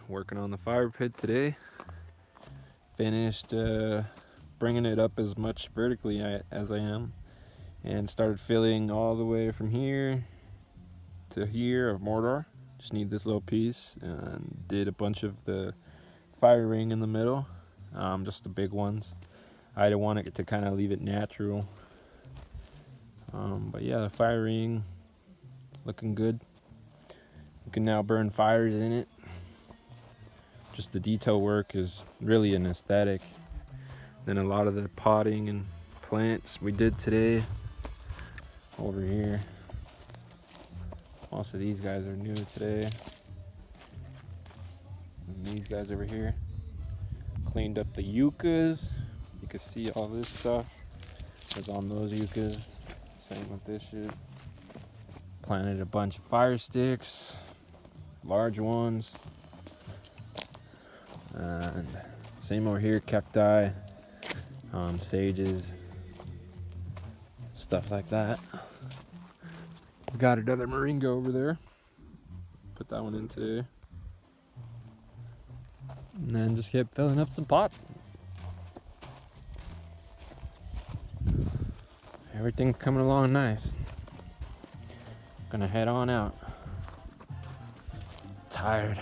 working on the fire pit today. Finished bringing it up as much vertically as I am, and started filling all the way from here to here of mortar. Just need this little piece, and did a bunch of the fire ring in the middle, just the big ones. I don't want it to kind of leave it natural, but yeah, the fire ring looking good. You can now burn fires in it. Just the detail work is really an aesthetic. Then a lot of the potting and plants we did today over here. Most of these guys are new today. And these guys over here. Cleaned up the yuccas. You can see all this stuff was on those yuccas. Same with this shit. Planted a bunch of fire sticks, large ones. And same over here, cacti, sages, stuff like that. We got another moringa over there. Put that one in today. And then just kept filling up some pots. Everything's coming along nice. Gonna head on out. Tired.